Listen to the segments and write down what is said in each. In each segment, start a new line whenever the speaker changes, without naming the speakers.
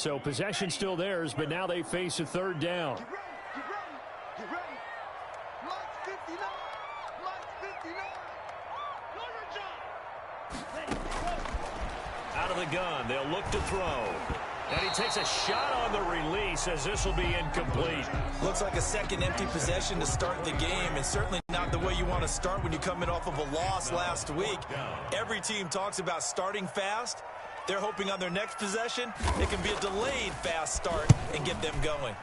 So possession still theirs, but now they face a third down. Out of the gun, they'll look to throw. And he takes a shot on the release as this will be incomplete.
Looks like a second empty possession to start the game, and certainly not the way you want to start when you're coming off of a loss last week. Every team talks about starting fast. They're hoping on their next possession, it can be a delayed fast start and get them going.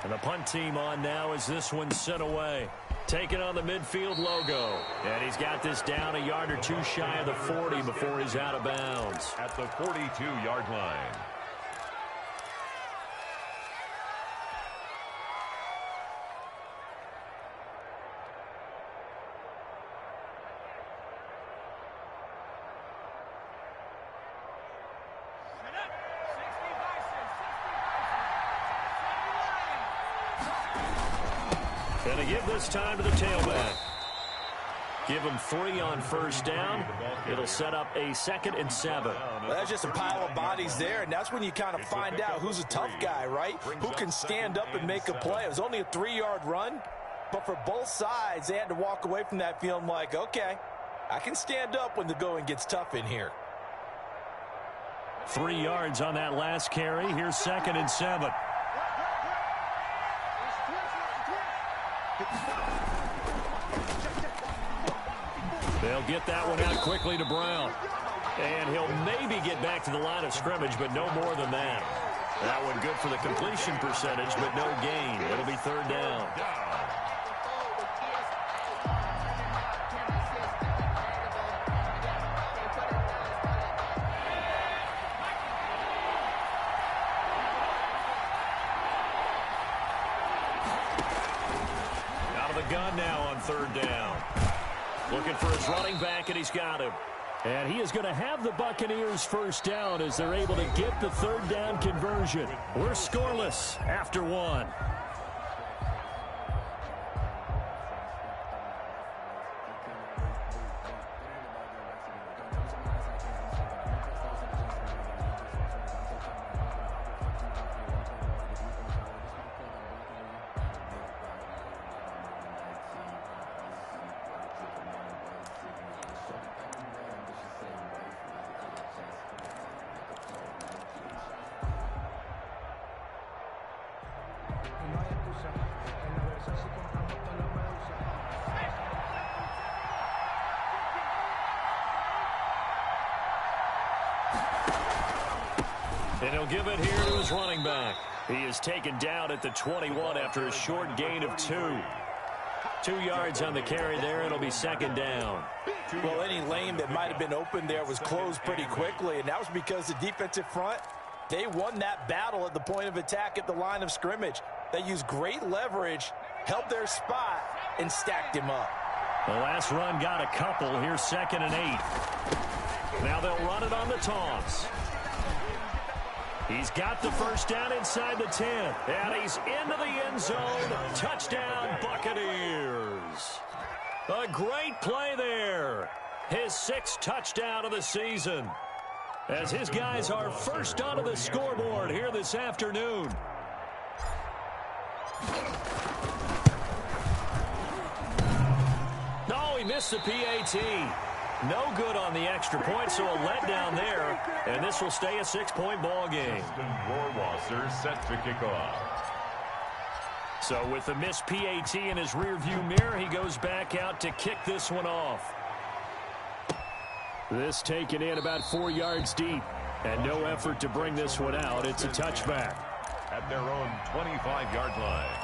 And the punt team on now as this one's sent away. Taking on the midfield logo. And he's got this down a yard or two shy of the 40 before he's out of bounds.
At the 42-yard line.
Going to give this time to the tailback. Give him 3 on first down. It'll set up a 2nd and 7.
Well, that's just a pile of bodies there, and that's when you kind of find out who's a tough guy, right? Who can stand up and make a play. It was only a 3-yard run, but for both sides, they had to walk away from that feeling like, okay, I can stand up when the going gets tough in here.
3 yards on that last carry. Here's 2nd and 7. They'll get that one out quickly to Brown. And he'll maybe get back to the line of scrimmage, but no more than that. That one good for the completion percentage, but no gain. It'll be 3rd down. Out of the gun now on 3rd down. Looking for his running back, and he's got him. And he is going to have the Buccaneers first down as they're able to get the 3rd down conversion. We're scoreless after 1. And he'll give it here to his running back. He is taken down at the 21 after a short gain of 2. 2 yards on the carry there. It'll be 2nd down.
Well, any lane that might have been open there was closed pretty quickly, and that was because the defensive front, they won that battle at the point of attack at the line of scrimmage. They used great leverage, held their spot, and stacked him up.
The last run got a couple. Here's 2nd and 8. Now they'll run it on the toss. He's got the first down inside the 10. And he's into the end zone. Touchdown, Buccaneers. A great play there. His 6th touchdown of the season. As his guys are first onto the scoreboard here this afternoon. No, he missed the PAT. No good on the extra point, so a letdown there. And this will stay a 6-point ball game.
Rohrwasser set to kick off.
So with the missed PAT in his rearview mirror, he goes back out to kick this one off. This taken in about 4 yards deep. And no effort to bring this one out. It's a touchback.
At their own 25-yard line.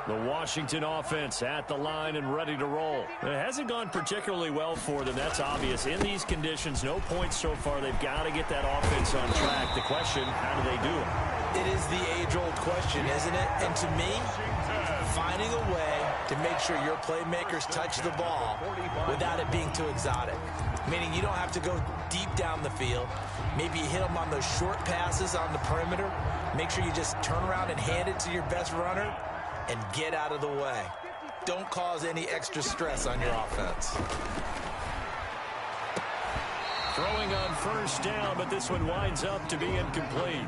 The Washington offense at the line and ready to roll. It hasn't gone particularly well for them. That's obvious. In these conditions, no points so far. They've got to get that offense on track. The question, how do they do it?
It is the age-old question, isn't it? And to me, finding a way to make sure your playmakers touch the ball without it being too exotic. Meaning you don't have to go deep down the field. Maybe you hit them on those short passes on the perimeter. Make sure you just turn around and hand it to your best runner and get out of the way. Don't cause any extra stress on your offense.
Throwing on first down, but this one winds up to be incomplete.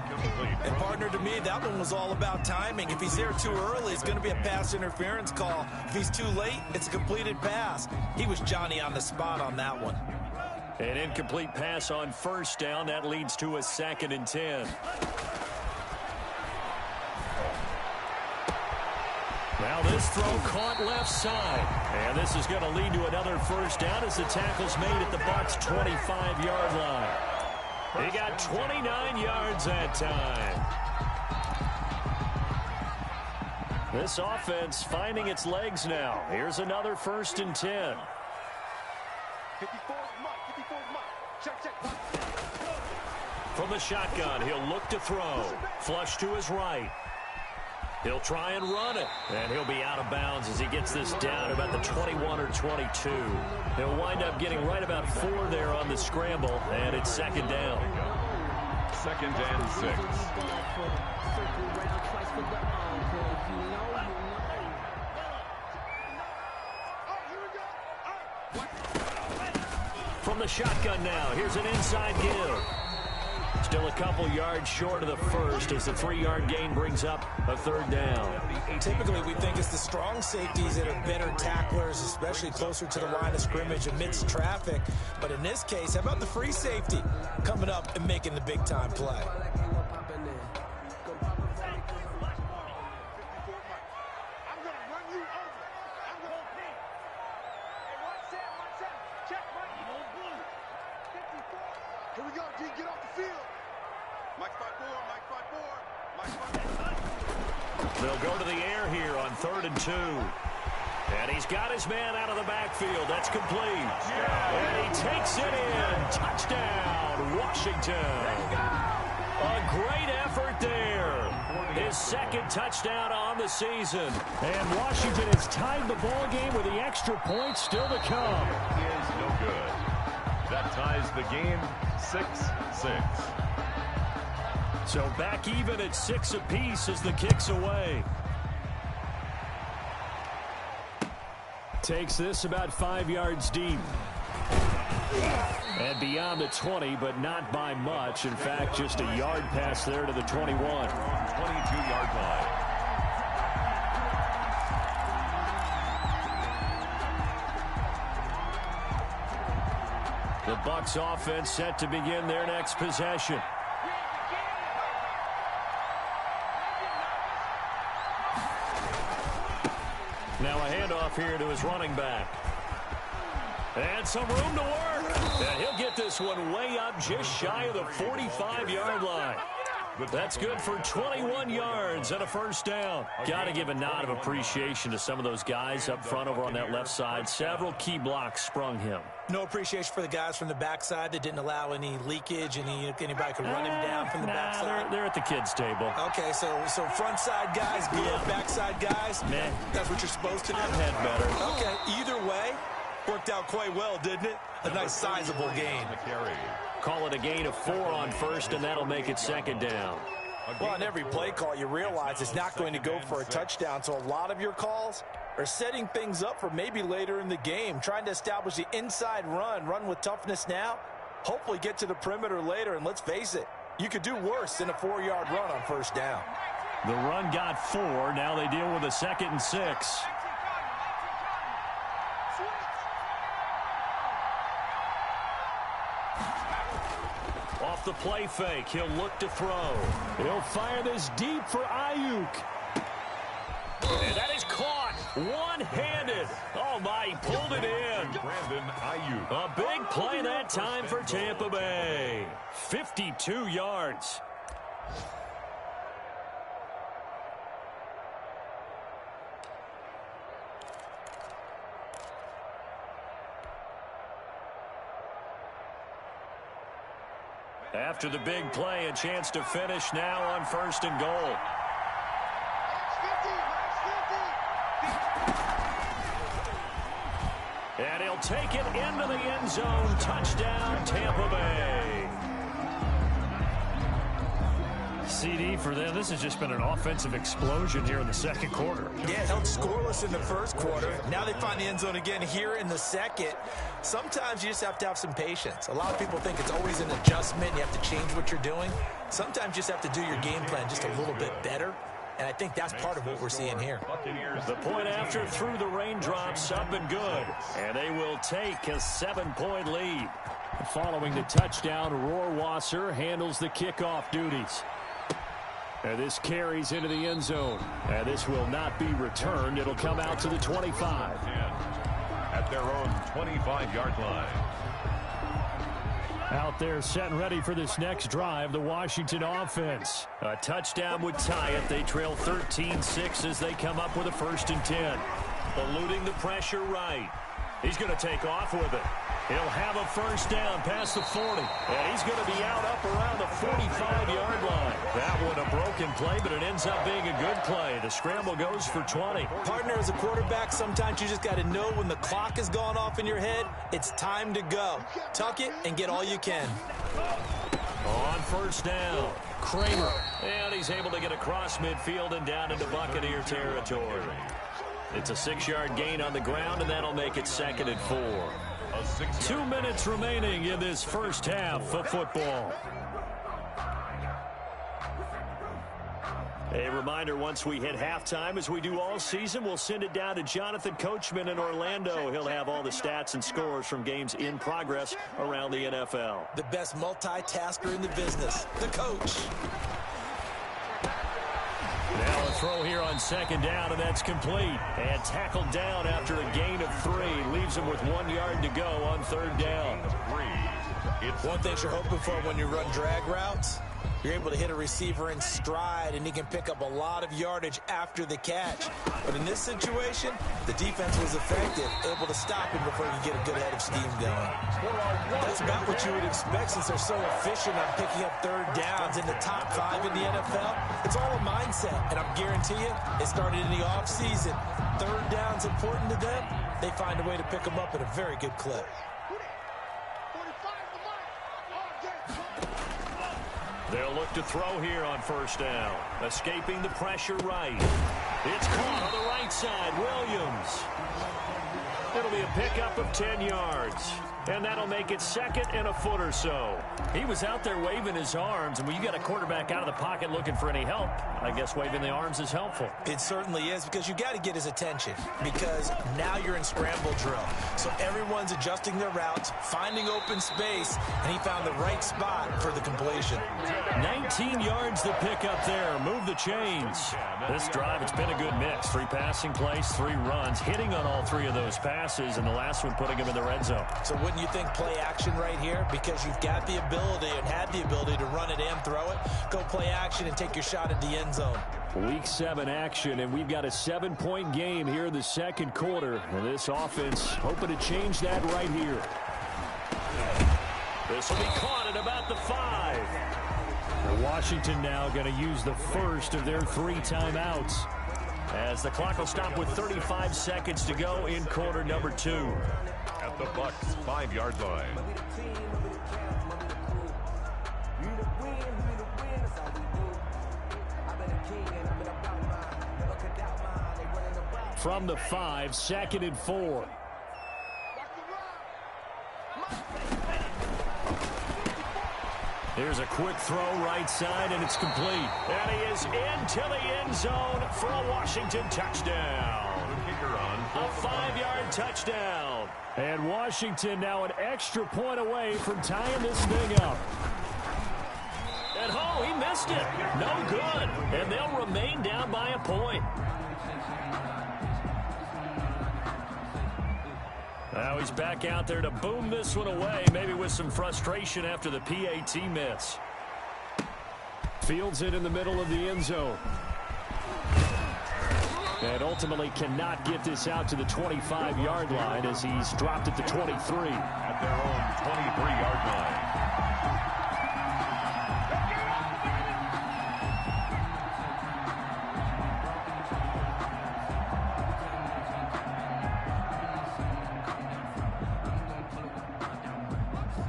And partner, to me, that one was all about timing. If he's there too early, it's going to be a pass interference call. If he's too late, it's a completed pass. He was Johnny on the spot on that one.
An incomplete pass on first down. That leads to a 2nd and 10. Now this throw caught left side. And this is going to lead to another first down as the tackle's made at the Bucs' 25-yard line. He got 29 yards that time. This offense finding its legs now. Here's another 1st and 10. From the shotgun, he'll look to throw. Flush to his right. He'll try and run it, and he'll be out of bounds as he gets this down about the 21 or 22. He'll wind up getting right about 4 there on the scramble, and it's 2nd down.
2nd and 6.
From the shotgun now, here's an inside give. Still a couple yards short of the first as the 3-yard gain brings up a 3rd down.
Typically, we think it's the strong safeties that are better tacklers, especially closer to the line of scrimmage amidst traffic. But in this case, how about the free safety coming up and making the big-time play?
Here we go, D. Get off the field. Mike 5-4, Mike 5-4.
They'll go to the air here on 3rd and 2. And he's got his man out of the backfield. That's complete. And he takes it in. Touchdown, Washington. A great effort there. His 2nd touchdown on the season. And Washington has tied the ball game with the extra point still to come.
Is no good. That ties the game 6-6.
So back even at 6 apiece as the kick's away. Takes this about 5 yards deep. And beyond the 20, but not by much. In fact, just a yard pass there to the 21.
22-yard line.
The Bucs offense set to begin their next possession. Now a handoff here to his running back. And some room to work. And he'll get this one way up just shy of the 45-yard line. That's good for 21 yards and a 1st down. Got to give a nod of appreciation to some of those guys up front over on that left side. Several key blocks sprung him.
No appreciation for the guys from the backside that didn't allow any leakage, anybody could run him down from the backside.
They're at the kids' table.
Okay, so front side guys good, backside guys,
man,
that's what you're supposed to do.
I've had better.
Okay, either way, worked out quite well, didn't it? A nice sizable gain.
Call it a gain of 4 on 1st, and that'll make it 2nd down.
Well, on every play call, you realize it's not going to go for a touchdown, so a lot of your calls are setting things up for maybe later in the game, trying to establish the inside run with toughness now, hopefully get to the perimeter later, and let's face it, you could do worse than a 4-yard run on 1st down.
The run got 4. Now they deal with a 2nd and 6. Off the play fake, he'll look to throw. He'll fire this deep for Ayuk. And that is caught one-handed. Oh, my, he pulled it in.
Brandon Ayuk.
A big play that time for Tampa Bay. 52 yards. After the big play, a chance to finish now on 1st and goal. And he'll take it into the end zone. Touchdown, Tampa Bay. CD for them. This has just been an offensive explosion here in the second quarter.
Yeah, held scoreless in the first quarter. Now they find the end zone again here in the second. Sometimes you just have to have some patience. A lot of people think it's always an adjustment. You have to change what you're doing. Sometimes you just have to do your game plan just a little bit better. And I think that's part of what we're seeing here.
The point after through the raindrops, up and good. And they will take a 7-point lead. Following the touchdown, Rohrwasser handles the kickoff duties. And this carries into the end zone. And this will not be returned. It'll come out to the 25.
At their own 25-yard line.
Out there set and ready for this next drive, the Washington offense. A touchdown would tie it. They trail 13-6 as they come up with a 1st and 10. Eluding the pressure right. He's going to take off with it. He'll have a 1st down past the 40. And he's going to be out up around the 45-yard line. That one a broken play, but it ends up being a good play. The scramble goes for 20.
Partner, as a quarterback, sometimes you just got to know when the clock has gone off in your head, it's time to go. Tuck it and get all you can.
On 1st down, Kramer. And he's able to get across midfield and down into Buccaneer territory. It's a 6-yard gain on the ground, and that'll make it 2nd and 4. 2 minutes remaining in this first half of football. A reminder, once we hit halftime, as we do all season, we'll send it down to Jonathan Coachman in Orlando. He'll have all the stats and scores from games in progress around the NFL.
The best multitasker in the business, the coach.
Now a throw here on 2nd down, and that's complete. And tackled down after a gain of 3. Leaves him with 1 yard to go on 3rd down.
One thing you're hoping for when you run drag routes, you're able to hit a receiver in stride, and he can pick up a lot of yardage after the catch. But in this situation, the defense was effective, able to stop him before he could get a good head of steam going. That's about what you would expect since they're so efficient on picking up 3rd downs in the top 5 in the NFL. It's all a mindset, and I'm guarantee you, it started in the offseason. 3rd down's important to them. They find a way to pick them up at a very good clip.
They'll look to throw here on 1st down. Escaping the pressure right. It's caught on the right side. Williams. It'll be a pickup of 10 yards. And that'll make it 2nd and a foot or so. He was out there waving his arms, and when you got a quarterback out of the pocket looking for any help, I guess waving the arms is helpful.
It certainly is, because you got to get his attention, because now you're in scramble drill. So everyone's adjusting their routes, finding open space, and he found the right spot for the completion.
19 yards to pick up there. Move the chains. This drive, it's been a good mix. 3 passing plays, 3 runs, hitting on all 3 of those passes, and the last one putting him in the red zone.
So wouldn't you think play action right here? Because you've got the ability and had the ability to run it and throw it. Go play action and take your shot at the end zone.
Week 7 action, and we've got a 7-point game here in the second quarter. And this offense hoping to change that right here. This will be caught at about the 5. Washington now going to use the first of their 3 timeouts, as the clock will stop with 35 seconds to go in quarter number 2.
At the Bucs' 5-yard line.
From the 5, 2nd and 4. Here's a quick throw right side, and it's complete. And he is into the end zone for a Washington touchdown. A 5-yard touchdown. And Washington now an extra point away from tying this thing up. And oh, he missed it. No good. And they'll remain down by a point. Now he's back out there to boom this one away, maybe with some frustration after the PAT miss. Fields it in the middle of the end zone. And ultimately cannot get this out to the 25-yard line as he's dropped at the 23.
At their own 23-yard line.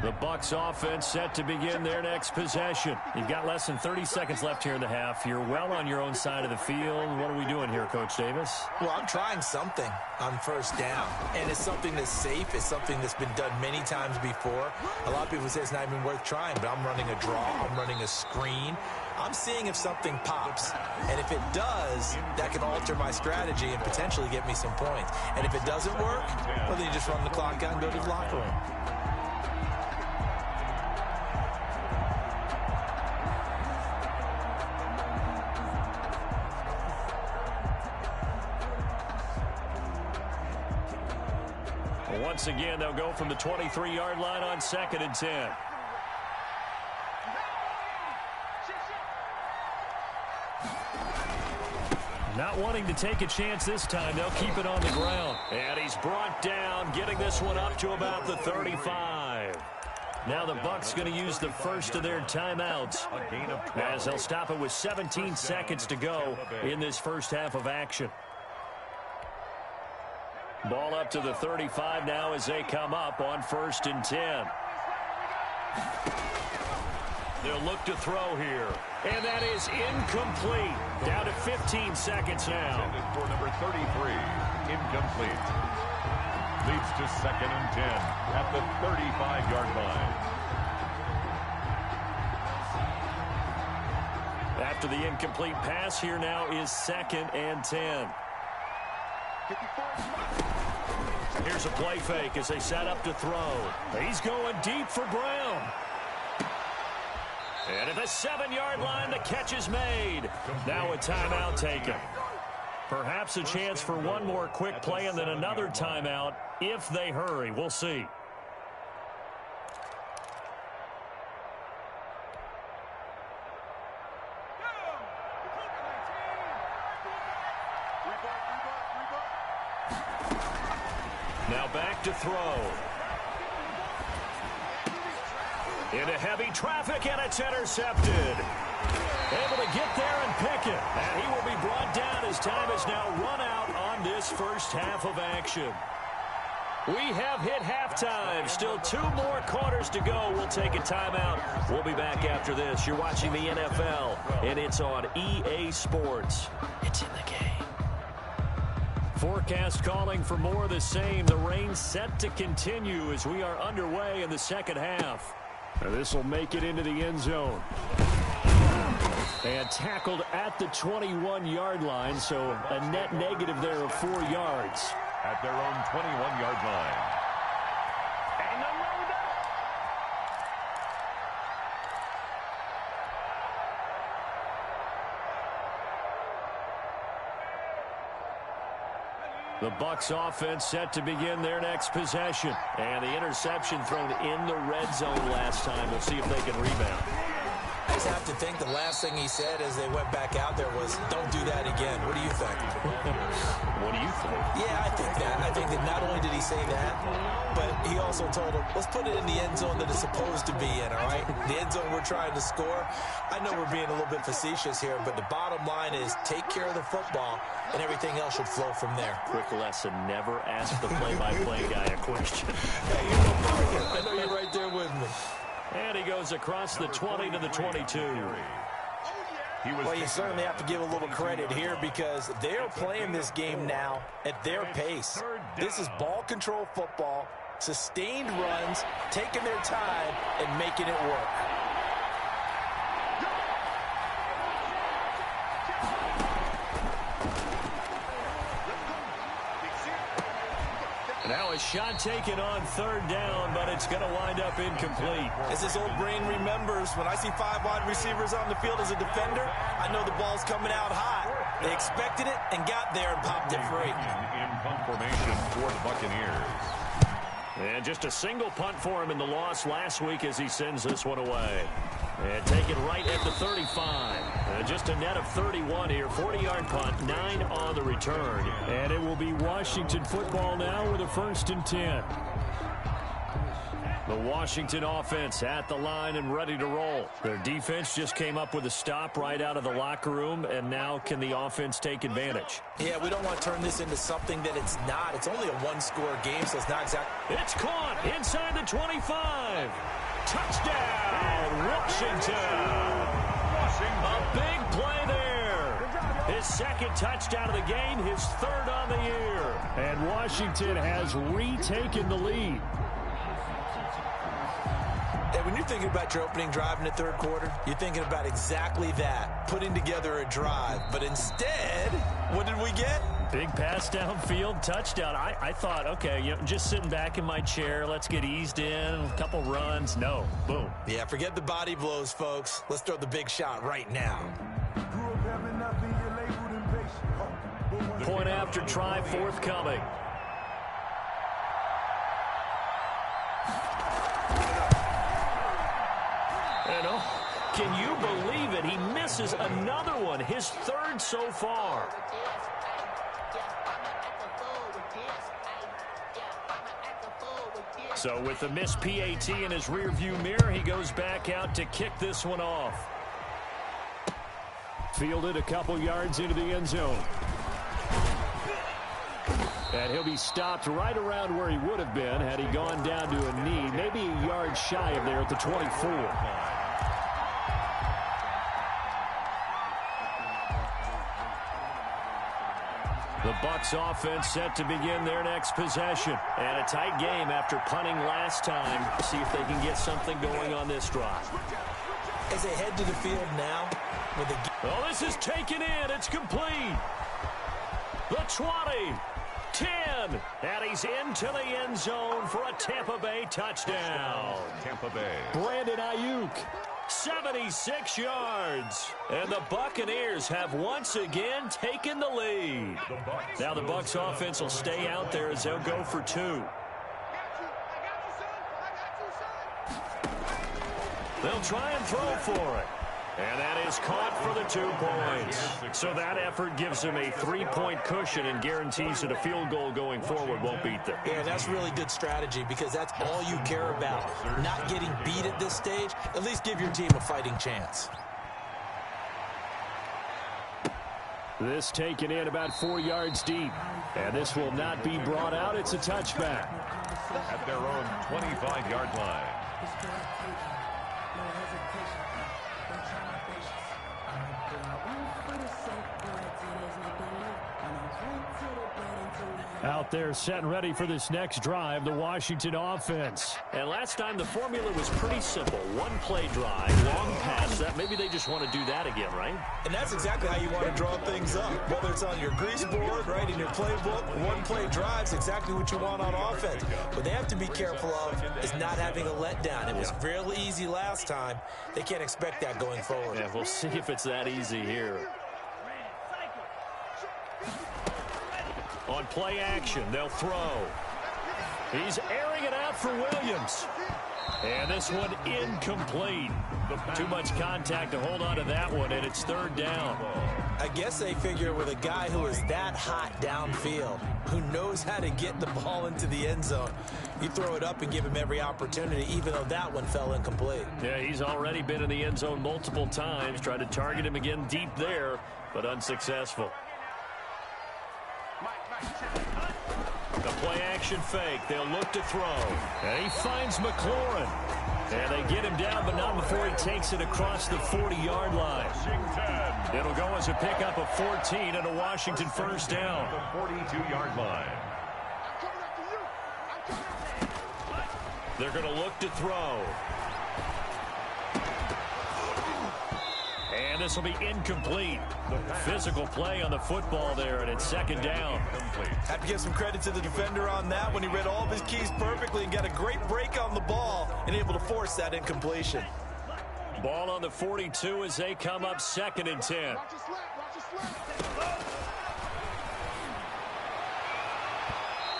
The Bucs offense set to begin their next possession. You've got less than 30 seconds left here in the half. You're well on your own side of the field. What are we doing here, Coach Davis?
Well, I'm trying something on first down, and it's something that's safe. It's something that's been done many times before. A lot of people say it's not even worth trying, but I'm running a draw. I'm running a screen. I'm seeing if something pops, and if it does, that can alter my strategy and potentially get me some points. And if it doesn't work, well, then you just run the clock out and go to the locker room.
Once again, they'll go from the 23-yard line on 2nd and 10. Not wanting to take a chance this time, they'll keep it on the ground. And he's brought down, getting this one up to about the 35. Now the Bucs going to use the first of their timeouts, as they'll stop it with 17 seconds to go in this first half of action. Ball up to the 35 now as they come up on 1st and 10. They'll look to throw here. And that is incomplete. Down to 15 seconds now.
For number 33, incomplete. Leads to 2nd and 10 at the 35-yard line.
After the incomplete pass, here now is 2nd and 10. Here's a play fake as they set up to throw. He's going deep for Brown. And at the 7-yard line, the catch is made. Now a timeout taken. Perhaps a chance for one more quick play and then another timeout if they hurry. We'll see. Now back to throw. Into heavy traffic, and it's intercepted. Able to get there and pick it. And he will be brought down as time is now run out on this first half of action. We have hit halftime. Still 2 more quarters to go. We'll take a timeout. We'll be back after this. You're watching the NFL, and it's on EA Sports. It's in the game. Forecast calling for more of the same. The rain set to continue as we are underway in the second half. This will make it into the end zone. And tackled at the 21-yard line, so a net negative there of 4 yards.
At their own 21-yard line.
The Bucs offense set to begin their next possession. And the interception thrown in the red zone last time. We'll see if they can rebound.
I just have to think the last thing he said as they went back out there was, don't do that again. What do you think?
What do you think?
Yeah, I think that. I think that not only did he say that, but he also told him, let's put it in the end zone that it's supposed to be in, all right? The end zone we're trying to score. I know we're being a little bit facetious here, but the bottom line is take care of the football, and everything else should flow from there.
Quick lesson, never ask the play-by-play guy a question.
Hey, you're my partner. I know you're right there with me.
And he goes across the 20 to the 22.
Well, you certainly have to give a little credit here because they're playing this game now at their pace. This is ball control football, sustained runs, taking their time, and making it work.
Now a shot taken on 3rd down, but it's going to wind up incomplete.
As this old brain remembers, when I see 5 wide receivers on the field as a defender, I know the ball's coming out hot. They expected it and got there and popped it free.
In confirmation for the Buccaneers.
And just a single punt for him in the loss last week as he sends this one away. And taken right at the 35. Just a net of 31 here. 40-yard punt, 9 on the return. And it will be Washington football now with a 1st and 10. The Washington offense at the line and ready to roll. Their defense just came up with a stop right out of the locker room, and now can the offense take advantage?
Yeah, we don't want to turn this into something that it's not. It's only a one-score game, so it's not exactly.
It's caught inside the 25. Touchdown, Washington. A big play there. His second touchdown of the game, his third on the year. And Washington has retaken the lead.
And when you're thinking about your opening drive in the third quarter, you're thinking about exactly that, putting together a drive. But instead, what did we get?
Big pass downfield, touchdown. I thought, okay, just sitting back in my chair, let's get eased in, a couple runs. No, boom.
Yeah, forget the body blows, folks. Let's throw the big shot right now.
Point after try forthcoming. And can you believe it? He misses another one, his third so far. So with the missed PAT in his rearview mirror, he goes back out to kick this one off. Fielded a couple yards into the end zone. And he'll be stopped right around where he would have been had he gone down to a knee, maybe a yard shy of there at the 24. The Bucs offense set to begin their next possession. And a tight game after punting last time. See if they can get something going on this drive.
As they head to the field now.
Oh, this is taken in. It's complete. The 20. 10. And he's into the end zone for a Tampa Bay touchdown.
Tampa Bay.
Brandon Ayuk. 76 yards. And the Buccaneers have once again taken the lead. Now the Bucs offense will stay out there as they'll go for two. They'll try and throw for it. And that is caught for the 2 points. So that effort gives them a 3-point cushion and guarantees that a field goal going forward won't beat them.
Yeah, that's really good strategy because that's all you care about. Not getting beat at this stage. At least give your team a fighting chance.
This taken in about 4 yards deep. And this will not be brought out. It's a touchback.
At their own 25-yard line.
Out there set and ready for this next drive, the Washington offense. And last time the formula was pretty simple. One play drive, long pass. That maybe they just want to do that again, right?
And that's exactly how you want to draw things up. Whether it's on your grease board, right, in your playbook, one play drive's exactly what you want on offense. What they have to be careful of is not having a letdown. It was fairly easy last time. They can't expect that going forward.
Yeah, we'll see if it's that easy here. On play action, they'll throw. He's airing it out for Williams. And this one incomplete. Too much contact to hold on to that one, and it's third down.
I guess they figure with a guy who is that hot downfield, who knows how to get the ball into the end zone, you throw it up and give him every opportunity, even though that one fell incomplete.
Yeah, he's already been in the end zone multiple times. Tried to target him again deep there, but unsuccessful. The play-action fake. They'll look to throw. And he finds McLaurin. And they get him down, but not before he takes it across the 40-yard line. It'll go as a pickup of 14 and a Washington first down.
The 42-yard line.
They're going to look to throw. And this will be incomplete. Physical play on the football there, and it's second down.
Have to give some credit to the defender on that when he read all of his keys perfectly and got a great break on the ball and able to force that incompletion.
Ball on the 42 as they come up 2nd and 10.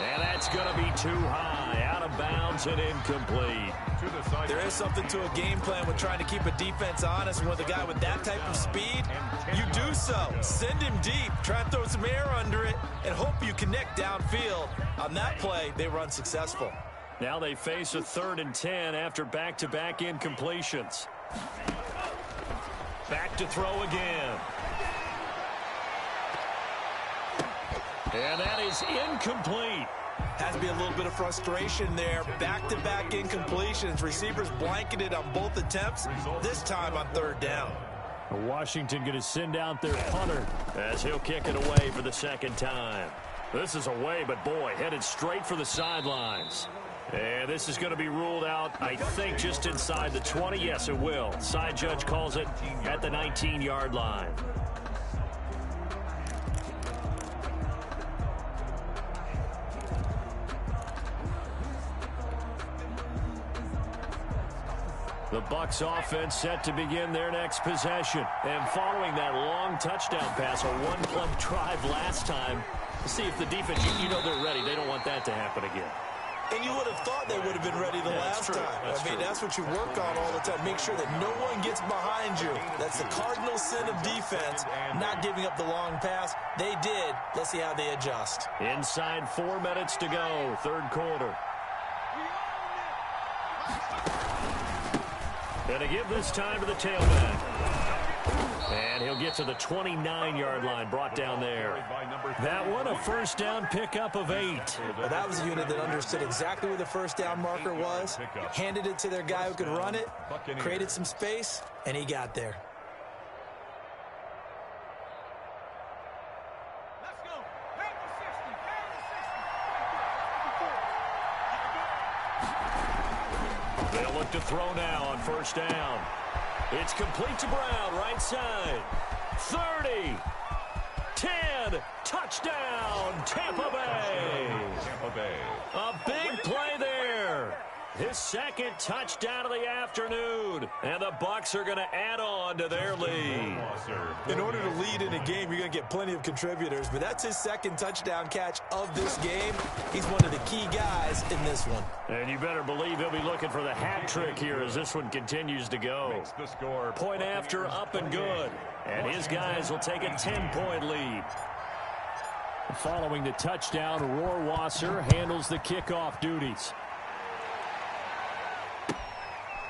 And that's going to be too high, out of bounds and incomplete.
There is something to a game plan with trying to keep a defense honest. And with a guy with that type of speed, you do so. Send him deep, try and throw some air under it, and hope you connect downfield. On that play, they were unsuccessful.
Now they face a 3rd and 10 after back-to-back incompletions. Back to throw again. And that is incomplete.
Has to be a little bit of frustration there. Back-to-back incompletions. Receivers blanketed on both attempts, this time on 3rd down.
Washington going to send out their punter as he'll kick it away for the 2nd time. This is away, but boy, headed straight for the sidelines. And this is going to be ruled out, I think, just inside the 20. Yes, it will. Side judge calls it at the 19-yard line. The Bucs offense set to begin their next possession. And following that long touchdown pass, a one-play drive last time, see if the defense, you know they're ready. They don't want that to happen again.
And you would have thought they would have been ready the last time. That's what you work on all the time. Make sure that no one gets behind you. That's the cardinal sin of defense, not giving up the long pass. They did. Let's see how they adjust.
Inside 4 minutes to go, 3rd quarter. And to give this time to the tailback. And he'll get to the 29-yard line, brought down there. That one, a 1st down pickup of 8.
Well, that was a unit that understood exactly where the 1st down marker was, handed it to their guy who could run it, created some space, and he got there.
They'll look to throw now on 1st down. It's complete to Brown, right side. 30, 10, touchdown, Tampa Bay. A big play there. His 2nd touchdown of the afternoon. And the Bucs are going to add on to their lead.
In order to lead in a game, you're going to get plenty of contributors, but that's his 2nd touchdown catch of this game. He's one of the key guys in this one.
And you better believe he'll be looking for the hat trick here as this one continues to go. Point after, up and good. And his guys will take a 10-point lead. Following the touchdown, Rohrwasser handles the kickoff duties.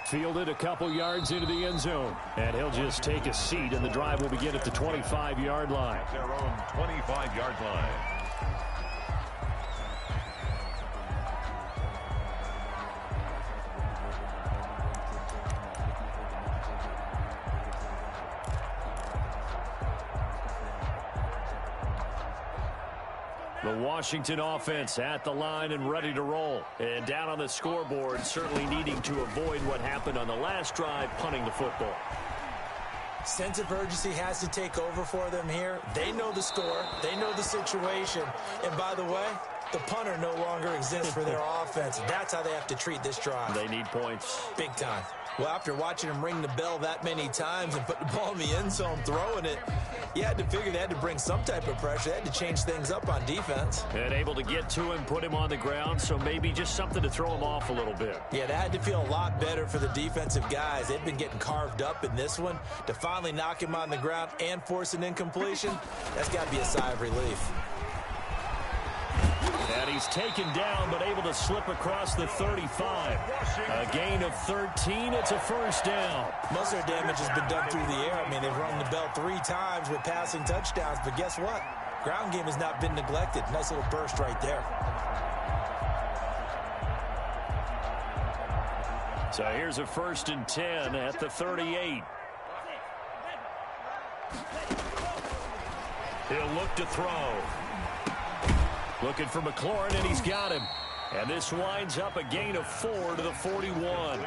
Fielded a couple yards into the end zone. And he'll just take a seat, and the drive will begin at the 25-yard line.
Their own 25-yard line.
The Washington offense at the line and ready to roll. And down on the scoreboard, certainly needing to avoid what happened on the last drive, punting the football.
Sense of urgency has to take over for them here. They know the score. They know the situation. And by the way, the punter no longer exists for their offense. That's how they have to treat this drive.
They need points.
Big time. Well, after watching him ring the bell that many times and put the ball in the end zone, throwing it, you had to figure they had to bring some type of pressure. They had to change things up on defense.
And able to get to him, put him on the ground, so maybe just something to throw him off a little bit.
Yeah, that had to feel a lot better for the defensive guys. They've been getting carved up in this one. To finally knock him on the ground and force an incompletion, that's got to be a sigh of relief.
And he's taken down, but able to slip across the 35. A gain of 13. It's a 1st down.
Most of their damage has been done through the air. I mean, they've rung the bell 3 times with passing touchdowns. But guess what? Ground game has not been neglected. Nice little burst right there.
So here's a 1st and 10 at the 38. He'll look to throw. Looking for McLaurin, and he's got him. And this winds up a gain of 4 to the 41.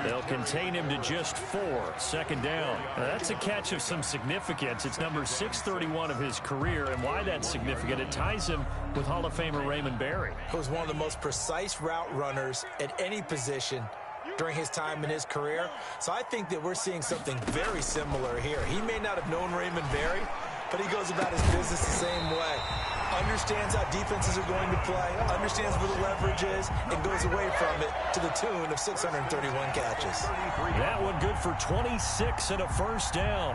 They'll contain him to just 4. 2nd down. Now, that's a catch of some significance. It's number 631 of his career, and why that's significant, it ties him with Hall of Famer Raymond Berry.
He was one of the most precise route runners at any position during his time in his career. So I think that we're seeing something very similar here. He may not have known Raymond Berry, but he goes about his business the same way. Understands how defenses are going to play, understands where the leverage is, and goes away from it to the tune of 631 catches.
That one good for 26 and a 1st down.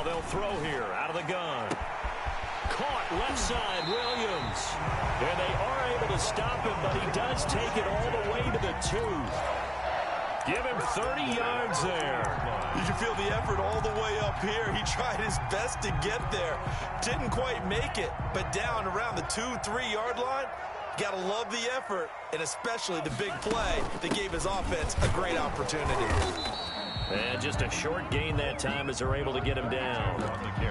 Now they'll throw here out of the gun. Caught left side, Williams. And they are able to stop him, but he does take it all the way to the 2. Give him 30 yards there.
You can feel the effort all the way up here. He tried his best to get there. Didn't quite make it, but down around the 2-3 yard line, gotta love the effort, and especially the big play that gave his offense a great opportunity.
And just a short gain that time as they're able to get him down.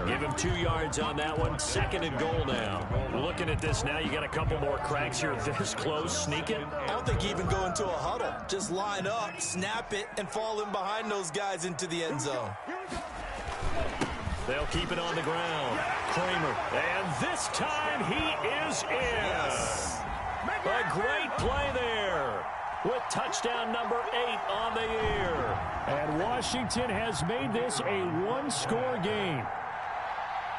Give him 2 yards on that one. 2nd and goal now. Looking at this now, you got a couple more cracks here this close. Sneak it.
I don't think you even go into a huddle. Just line up, snap it, and fall in behind those guys into the end zone.
They'll keep it on the ground. Kramer. And this time he is in.
Yes.
A great play there, with touchdown number 8 on the year. And Washington has made this a one-score game.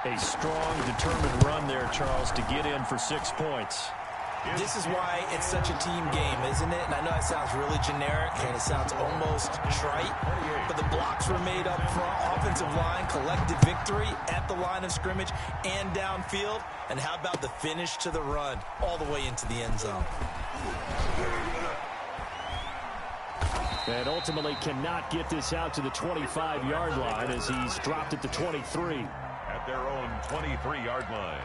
A strong, determined run there, Charles, to get in for 6 points.
This is why it's such a team game, isn't it? And I know it sounds really generic and it sounds almost trite, but the blocks were made up front, offensive line, collective victory at the line of scrimmage and downfield. And how about the finish to the run all the way into the end zone?
And ultimately cannot get this out to the 25-yard line as he's dropped at the 23.
At their own 23-yard line.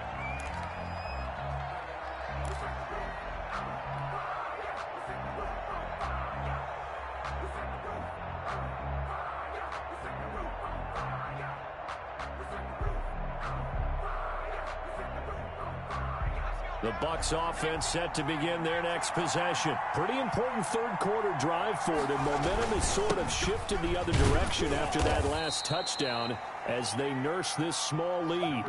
The Bucs offense set to begin their next possession. Pretty important third-quarter drive for them. Momentum has sort of shifted the other direction after that last touchdown as they nurse this small lead.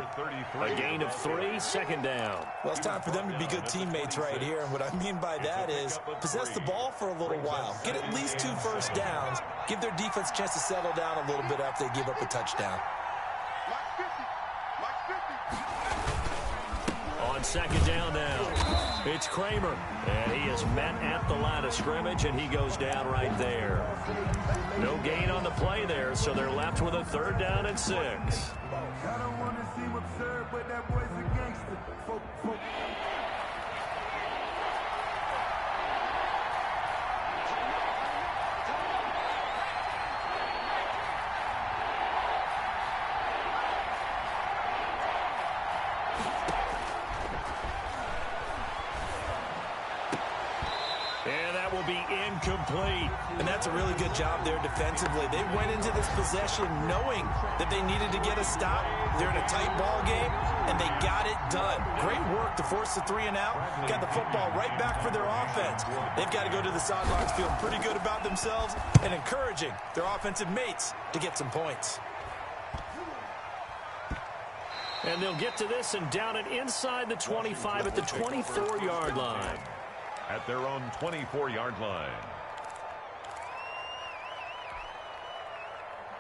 A gain of 3, 2nd down.
Well, it's time for them to be good teammates right here. And what I mean by that is possess the ball for a little while. Get at least 2 first downs. Give their defense a chance to settle down a little bit after they give up a touchdown.
On 2nd down now, it's Kramer, and he is met at the line of scrimmage, and he goes down right there. No gain on the play there, so they're left with a 3rd down and 6.
I don't want to seem absurd, but that boy's a gangster.
Incomplete.
And that's a really good job there defensively. They went into this possession knowing that they needed to get a stop. They're in a tight ball game, and they got it done. Great work to force the 3 and out. Got the football right back for their offense. They've got to go to the sidelines feeling pretty good about themselves and encouraging their offensive mates to get some points.
And they'll get to this and down it inside the 25 at the 24-yard line.
At their own 24-yard line.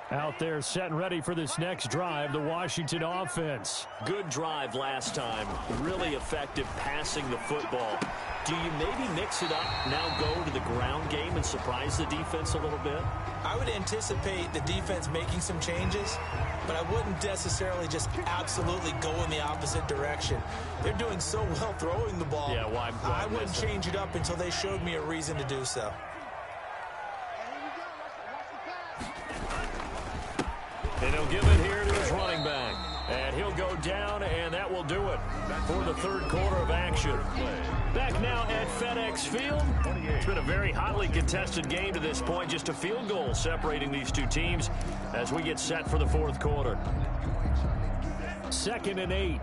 Out there set and ready for this next drive, the Washington offense. Good drive last time. Really effective passing the football. Do you maybe mix it up, now go to the ground game and surprise the defense a little bit?
I would anticipate the defense making some changes, but I wouldn't necessarily just absolutely go in the opposite direction. They're doing so well throwing the ball.
Yeah, why
I wouldn't change it up until they showed me a reason to do so.
And he'll give it here to his running back. And he'll go down, and that will do it for the 3rd quarter of action. Back now at FedEx Field. It's been a very hotly contested game to this point. Just a field goal separating these two teams as we get set for the 4th quarter. 2nd and 8.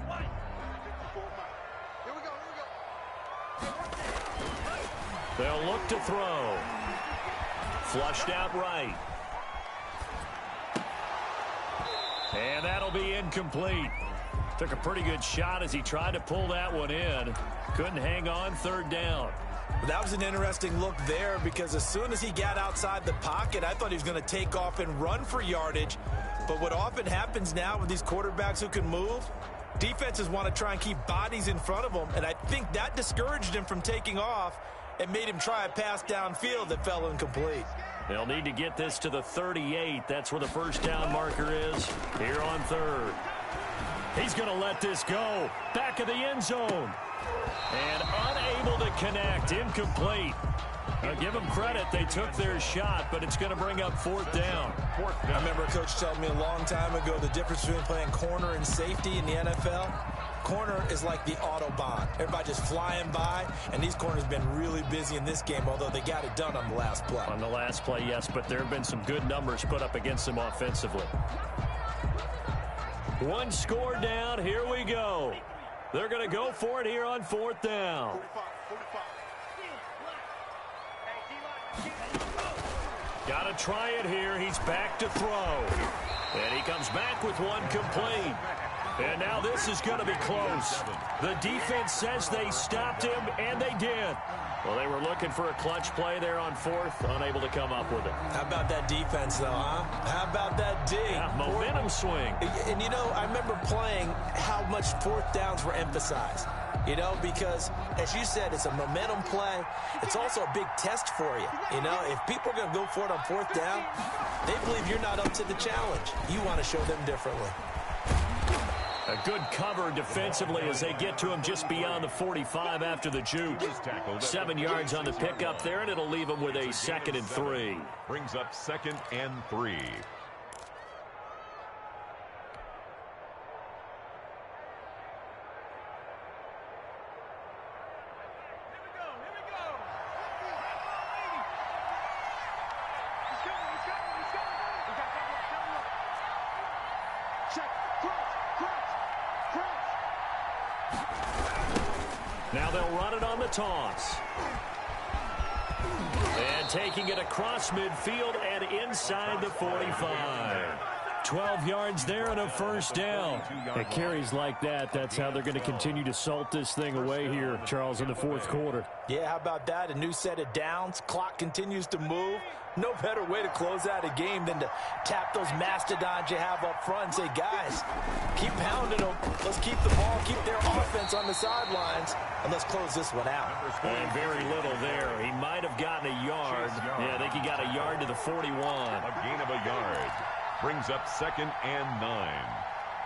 They'll look to throw. Flushed out right. And that'll be incomplete. Took a pretty good shot as he tried to pull that one in. Couldn't hang on, 3rd down.
That was an interesting look there because as soon as he got outside the pocket, I thought he was going to take off and run for yardage. But what often happens now with these quarterbacks who can move, defenses want to try and keep bodies in front of them, and I think that discouraged him from taking off and made him try a pass downfield that fell incomplete.
They'll need to get this to the 38. That's where the first down marker is here on third. He's going to let this go. Back of the end zone. And unable to connect. Incomplete. Give them credit. They took their shot, but it's going to bring up fourth down.
I remember a coach telling me a long time ago the difference between playing corner and safety in the NFL. Corner is like the Autobahn. Everybody just flying by, and these corners have been really busy in this game, although they got it done on the last play.
On the last play, yes, but there have been some good numbers put up against them offensively. One score down. Here we go. They're going to go for it here on fourth down. 45. Got to try it here. He's back to throw. And he comes back with one complete. And now this is going to be close. The defense says they stopped him, and they did. Well, they were looking for a clutch play there on fourth, unable to come up with it.
How about that defense, though, huh? How about that D?
Yeah, momentum swing.
And, you know, I remember playing how much fourth downs were emphasized. You know, because, as you said, it's a momentum play. It's also a big test for you. You know, if people are going to go for it on fourth down, they believe you're not up to the challenge. You want to show them differently.
A good cover defensively as they get to him just beyond the 45 after the juke. 7 yards on the pickup there, and it'll leave him with a 2nd and 3.
Brings up 2nd and 3.
Now they'll run it on the toss. And taking it across midfield and inside the 45. 12 yards there and a first down. At carries like that, that's how they're going to continue to salt this thing away here, Charles, in the fourth quarter.
Yeah, how about that? A new set of downs. Clock continues to move. No better way to close out a game than to tap those mastodons you have up front and say, guys, keep pounding them. Let's keep the ball, keep their offense on the sidelines, and let's close this one out.
And very little there. He might have gotten a yard. Yeah, I think he got a yard to the 41.
A gain of a yard. Brings up 2nd and 9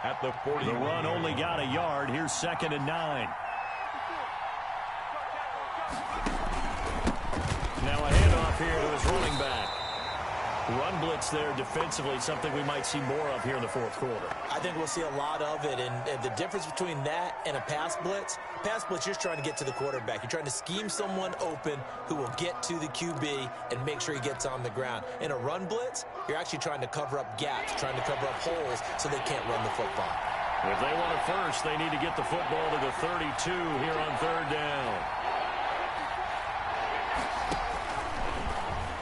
at the 40.
The run only got a yard. Here's 2nd and 9. Now a handoff here to his running back. Run blitz there defensively, something we might see more of here in the fourth quarter.
I think we'll see a lot of it, and the difference between that and a pass blitz, you're trying to get to the quarterback. You're trying to scheme someone open who will get to the QB and make sure he gets on the ground. In a run blitz, you're actually trying to cover up gaps, trying to cover up holes so they can't run the football.
If they want it first, they need to get the football to the 32 here on third down.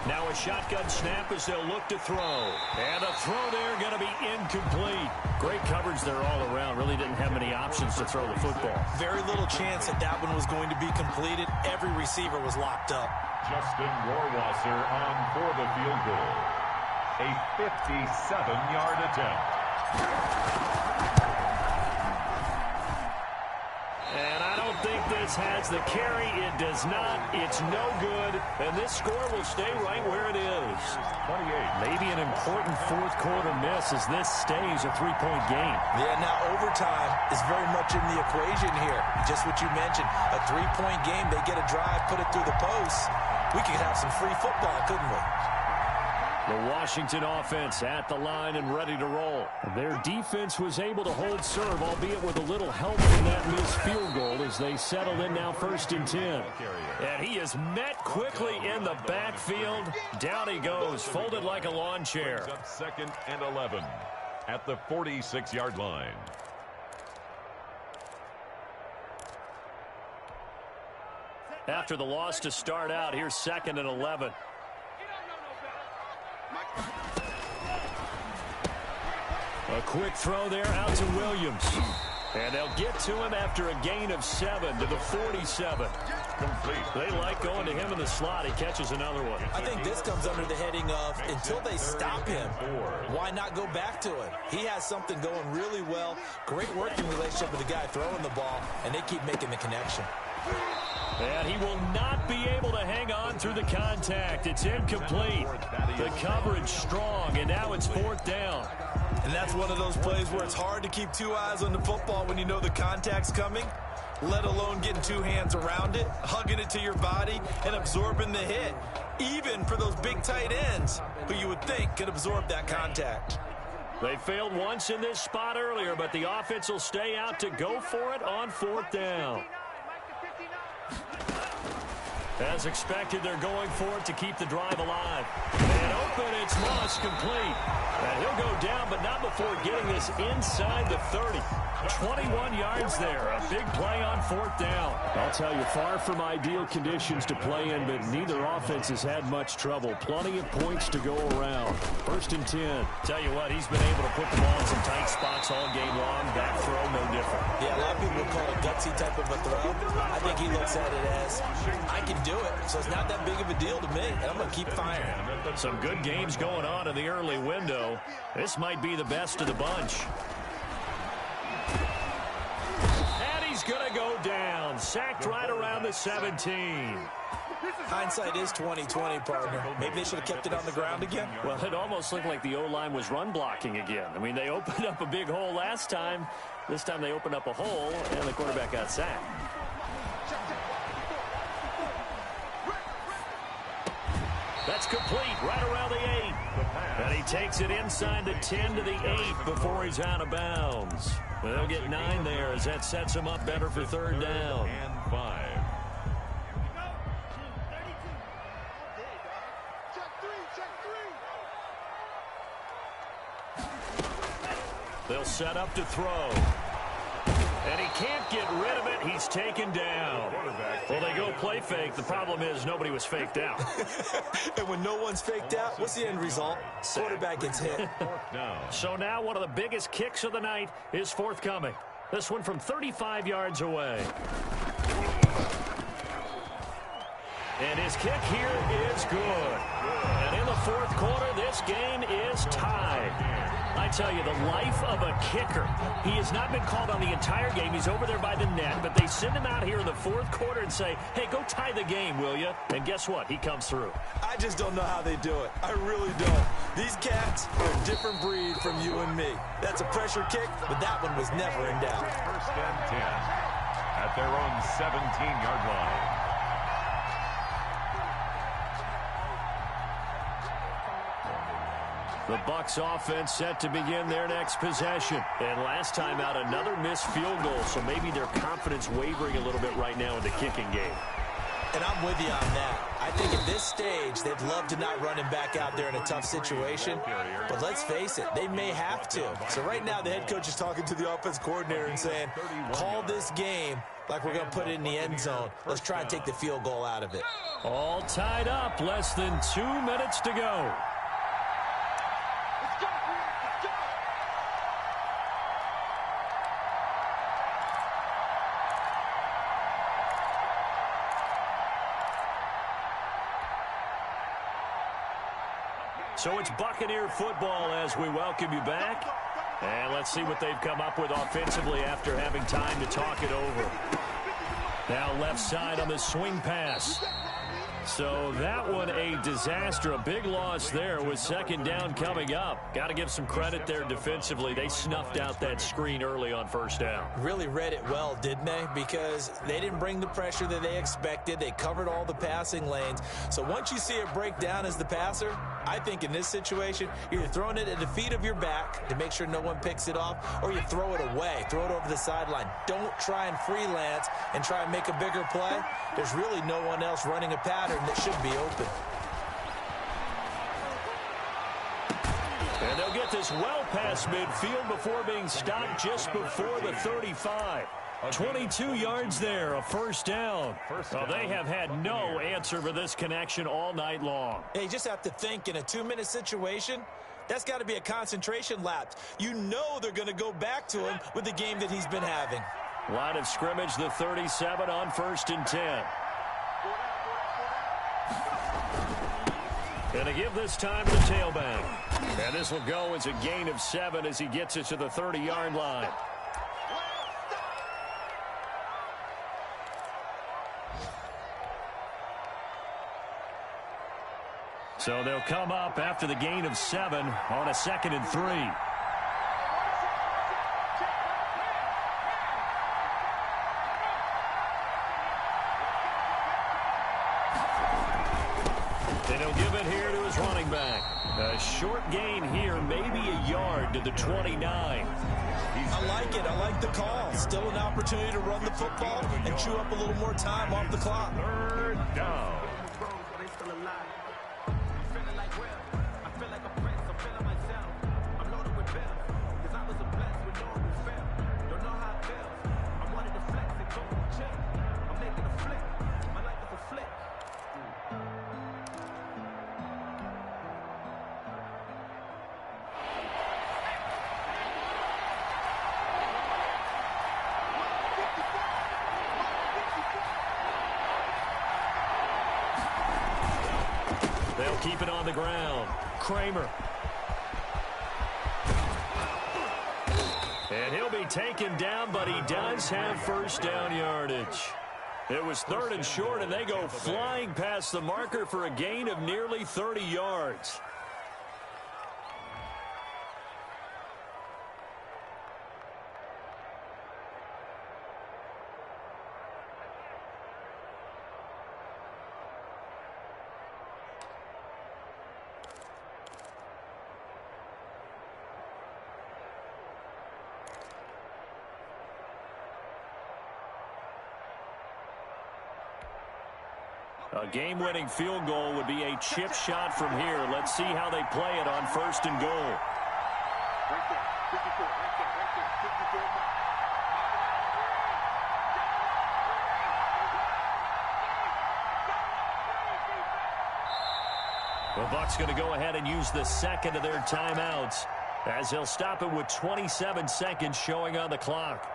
Now a shotgun snap as they'll look to throw. And a throw there going to be incomplete. Great coverage there all around. Really didn't have many options to throw the football.
Very little chance that one was going to be completed. Every receiver was locked up.
Justin Rohrwasser on for the field goal. A 57-yard attempt.
And I don't think this has the carry. It does not. It's no good. And this score will stay right where it is.
28.
Maybe an important fourth quarter miss as this stays a three-point game.
Yeah, now overtime is very much in the equation here. Just what you mentioned, a three-point game. They get a drive, put it through the post. We could have some free football, couldn't we?
The Washington offense at the line and ready to roll. Their defense was able to hold serve, albeit with a little help from that missed field goal as they settle in now 1st and 10. And he is met quickly in the backfield. Down he goes, folded like a lawn chair.
Up 2nd and 11 at the 46-yard line.
After the loss to start out, here's 2nd and 11. A quick throw there out to Williams. And they'll get to him after a gain of 7 to the 47.
Complete.
They like going to him in the slot. He catches another one.
I think this comes under the heading of until they stop him, why not go back to him? He has something going really well. Great working relationship with the guy throwing the ball, and they keep making the connection.
And he will not be able to hang on through the contact. It's incomplete. The coverage strong, and now it's 4th down.
And that's one of those plays where it's hard to keep two eyes on the football when you know the contact's coming, let alone getting two hands around it, hugging it to your body, and absorbing the hit, even for those big tight ends who you would think could absorb that contact.
They failed once in this spot earlier, but the offense will stay out to go for it on 4th down. As expected, they're going for it to keep the drive alive. And open, it's lost complete. And he'll go down, but not before getting this inside the 30. 21 yards there. A big play on 4th down. I'll tell you, far from ideal conditions to play in, but neither offense has had much trouble. Plenty of points to go around. 1st and 10. Tell you what, he's been able to put the ball in some tight spots all game long. That throw, no different.
Yeah, a lot of people call it gutsy type of a throw. I think he looks at it as, I can do it, so it's not that big of a deal to me, and I'm going to keep firing.
Some good games going on in the early window. This might be the best of the bunch. And he's going to go down. Sacked right around the 17.
Hindsight is 20/20, partner. Maybe they should have kept it on the ground again.
Well, it almost looked like the O-line was run blocking again. I mean, they opened up a big hole last time. This time they opened up a hole, and the quarterback got sacked. That's complete right around the 8. And he takes it inside the 10 to the 8 before he's out of bounds. Well, they'll get 9 there as that sets him up better for 3rd down.
And 5.
They'll set up to throw. And he can't get rid of it. He's taken down. Well, they go play fake. The problem is nobody was faked out.
And when no one's faked out, what's the end result? Quarterback gets hit.
So now one of the biggest kicks of the night is forthcoming. This one from 35 yards away. And his kick here is good. And in the 4th quarter, this game is tied. I tell you, the life of a kicker. He has not been called on the entire game. He's over there by the net, but they send him out here in the 4th quarter and say, hey, go tie the game, will you? And guess what? He comes through.
I just don't know how they do it. I really don't. These cats are a different breed from you and me. That's a pressure kick, but that one was never in doubt.
1st and 10 at their own 17-yard line.
The Bucs offense set to begin their next possession. And last time out, another missed field goal, so maybe their confidence wavering a little bit right now in the kicking game.
And I'm with you on that. I think at this stage, they'd love to not run him back out there in a tough situation. But let's face it, they may have to. So right now, the head coach is talking to the offense coordinator and saying, call this game like we're going to put it in the end zone. Let's try and take the field goal out of it.
All tied up, less than 2 minutes to go. So it's Buccaneer football as we welcome you back. And let's see what they've come up with offensively after having time to talk it over. Now left side on the swing pass. So that one a disaster. A big loss there with 2nd down coming up. Got to give some credit there defensively. They snuffed out that screen early on 1st down.
Really read it well, didn't they? Because they didn't bring the pressure that they expected. They covered all the passing lanes. So once you see it break down as the passer, I think in this situation, you're either throwing it at the feet of your back to make sure no one picks it off, or you throw it away, throw it over the sideline. Don't try and freelance and try and make a bigger play. There's really no one else running a pattern that should be open.
And they'll get this well past midfield before being stopped just before the 35. 22 yards there, a 1st down. Well, they have had no answer for this connection all night long.
Hey, you just have to think in a 2-minute situation, that's got to be a concentration lapse. You know they're going to go back to him with the game that he's been having.
Line of scrimmage, the 37 on 1st and 10. And to give this time to the tailback. And this will go as a gain of 7 as he gets it to the 30-yard line. So they'll come up after the gain of 7 on a 2nd and 3. And he'll give it here to his running back. A short gain here, maybe a yard to the 29.
I like it. I like the call. Still an opportunity to run the football and chew up a little more time off the clock.
3rd down.
They'll keep it on the ground. Kramer. And he'll be taken down, but he does have 1st down yardage. It was 3rd and short, and they go flying past the marker for a gain of nearly 30 yards. A game-winning field goal would be a chip shot from here. Let's see how they play it on 1st and goal.
Right there, 54, right there, 54.
The Bucs going to go ahead and use the 2nd of their timeouts as they'll stop it with 27 seconds showing on the clock.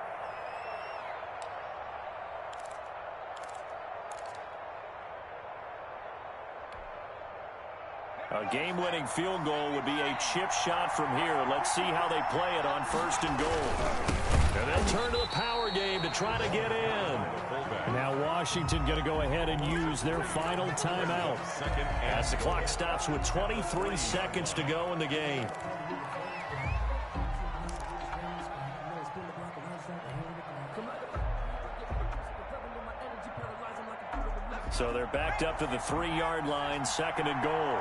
A game-winning field goal would be a chip shot from here. Let's see how they play it on 1st and goal. And they'll turn to the power game to try to get in. Now Washington going to go ahead and use their final timeout as the clock stops with 23 seconds to go in the game. So they're backed up to the 3-yard line, 2nd and goal.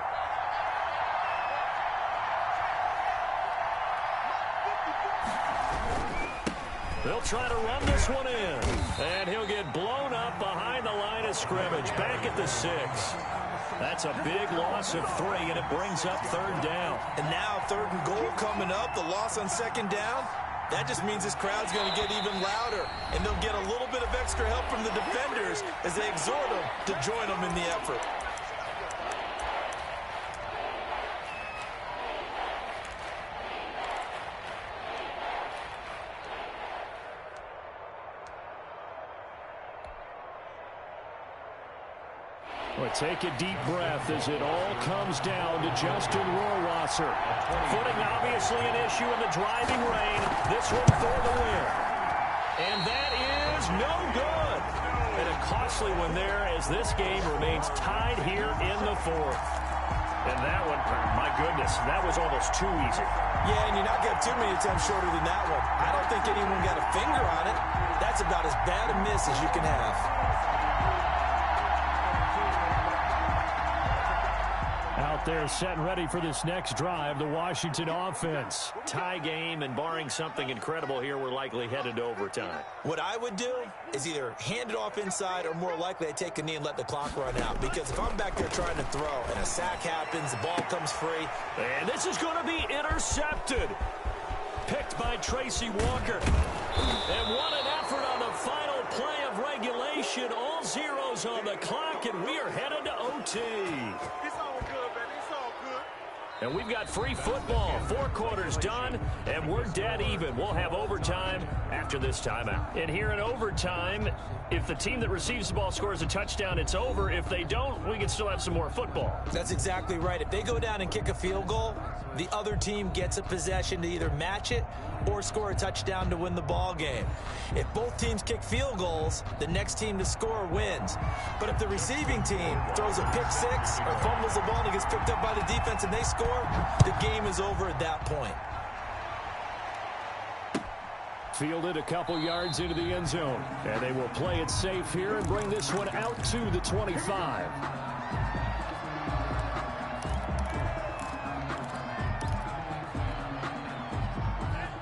They'll try to run this one in. And he'll get blown up behind the line of scrimmage. Back at the 6. That's a big loss of 3, and it brings up 3rd down.
And now 3rd and goal coming up. The loss on 2nd down. That just means this crowd's going to get even louder. And they'll get a little bit of extra help from the defenders as they exhort them to join them in the effort.
Well, take a deep breath as it all comes down to Justin Rohrwasser. Footing obviously an issue in the driving rain. This one for the win. And that is no good. And a costly one there as this game remains tied here in the 4th. And that one, my goodness, that was almost too easy.
Yeah, and you're not getting too many attempts shorter than that one. I don't think anyone got a finger on it. That's about as bad a miss as you can have.
Out there set and ready for this next drive, the Washington offense. Tie game, and barring something incredible here, we're likely headed to overtime.
What I would do is either hand it off inside or more likely I take a knee and let the clock run out. Because if I'm back there trying to throw and a sack happens, the ball comes free.
And this is going to be intercepted. Picked by Tracy Walker. And what an effort on the final play of regulation. All zeros on the clock, and we are headed to OT.
It's all good, baby. It's all good.
And we've got free football. 4 quarters done, and we're dead even. We'll have overtime after this timeout. And here in overtime, if the team that receives the ball scores a touchdown, it's over. If they don't, we can still have some more football.
That's exactly right. If they go down and kick a field goal, the other team gets a possession to either match it or score a touchdown to win the ball game. If both teams kick field goals, the next team to score wins. But if the receiving team throws a pick six or fumbles the ball and it gets picked up by the defense and they score, the game is over at that point.
Fielded a couple yards into the end zone. And they will play it safe here and bring this one out to the 25.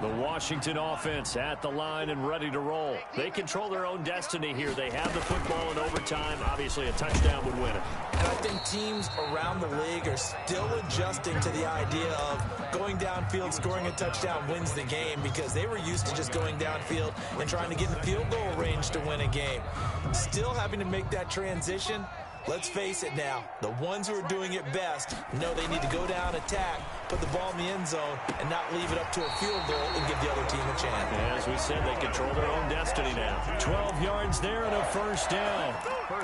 The Washington offense at the line and ready to roll. They control their own destiny here. They have the football in overtime. Obviously, a touchdown would win it.
And I think teams around the league are still adjusting to the idea of going downfield, scoring a touchdown wins the game, because they were used to just going downfield and trying to get in field goal range to win a game. Still having to make that transition. Let's face it now, the ones who are doing it best know they need to go down, attack, put the ball in the end zone, and not leave it up to a field goal and give the other team a chance.
As we said, they control their own destiny now. 12 yards there and a first down.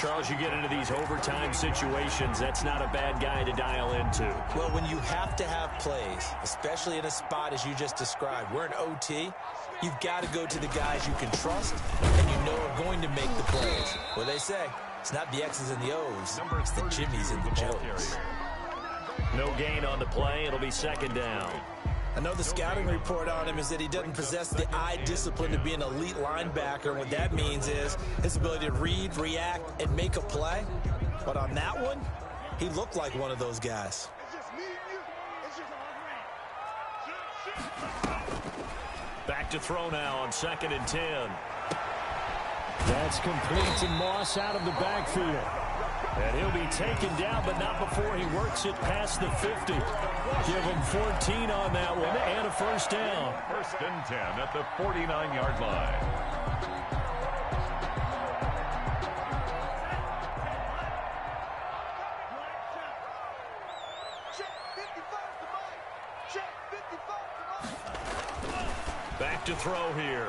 Charles, you get into these overtime situations, that's not a bad guy to dial into.
Well, when you have to have plays, especially in a spot as you just described, we're in OT, you've got to go to the guys you can trust and you know are going to make the plays. What they say? It's not the X's and the O's, it's the Jimmies and the Joes.
No gain on the play. It'll be second down.
I know the scouting report on him is that he doesn't possess the eye discipline to be an elite linebacker. What that means is his ability to read, react, and make a play. But on that one, he looked like one of those guys.
Back to throw now on 2nd and 10. That's complete to Moss out of the backfield. And he'll be taken down, but not before he works it past the 50. Give him 14 on that one and a first down.
1st and 10 at the 49-yard line.
Back to throw here.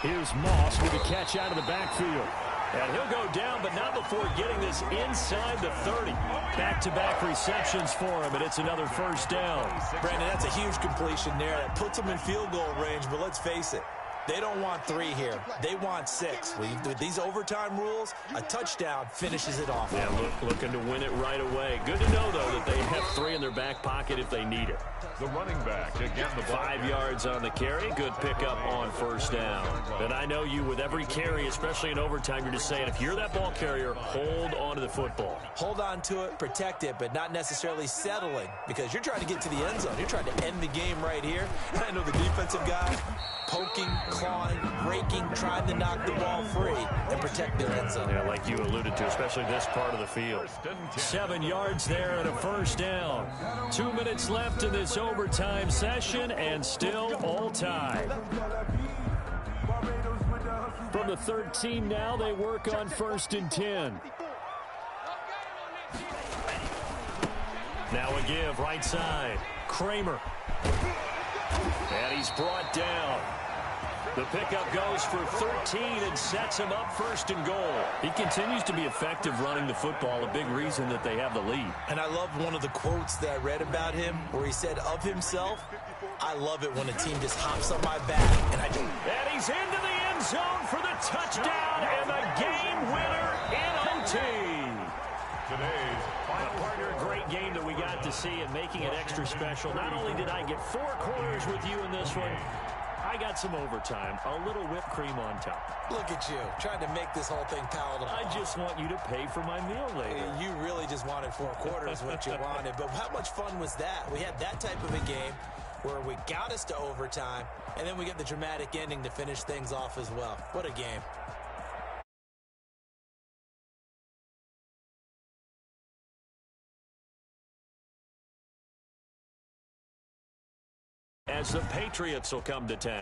Here's Moss with a catch out of the backfield. And he'll go down, but not before getting this inside the 30. Back-to-back receptions for him, and it's another first down.
Brandon, that's a huge completion there. That puts him in field goal range, but let's face it. They don't want 3 here. They want 6. With these overtime rules, a touchdown finishes it off.
Yeah, looking to win it right away. Good to know, though, that they have 3 in their back pocket if they need it.
The running back again, the
5 yards on the carry. Good pickup on first down. And I know you, with every carry, especially in overtime, you're just saying, if you're that ball carrier, hold on to the football.
Hold on to it, protect it, but not necessarily settling, because you're trying to get to the end zone. You're trying to end the game right here. And I know the defensive guys poking, clawing, raking, trying to knock the ball free and protect their end zone.
Yeah, like you alluded to, especially this part of the field. 7 yards there and a first down. 2 minutes left in this overtime session, and still all tied. From the 13 now, they work on 1st and 10. Now a give, right side. Kramer. And he's brought down. The pickup goes for 13 and sets him up 1st and goal. He continues to be effective running the football, a big reason that they have the lead.
And I love one of the quotes that I read about him where he said of himself, I love it when a team just hops on my back. And
And he's into the end zone for the touchdown and the game winner in OT.
Today's final
Partner, a great game that we got to see and making it extra special. Not only did I get 4 quarters with you in this one, I got some overtime, a little whipped cream on top.
look at you, trying to make this whole thing palatable.
I just want you to pay for my meal later.
You really just wanted 4 quarters what you wanted. But how much fun was that? We had that type of a game where we got us to overtime, and then we get the dramatic ending to finish things off as well. What a game.
As the Patriots will come to town.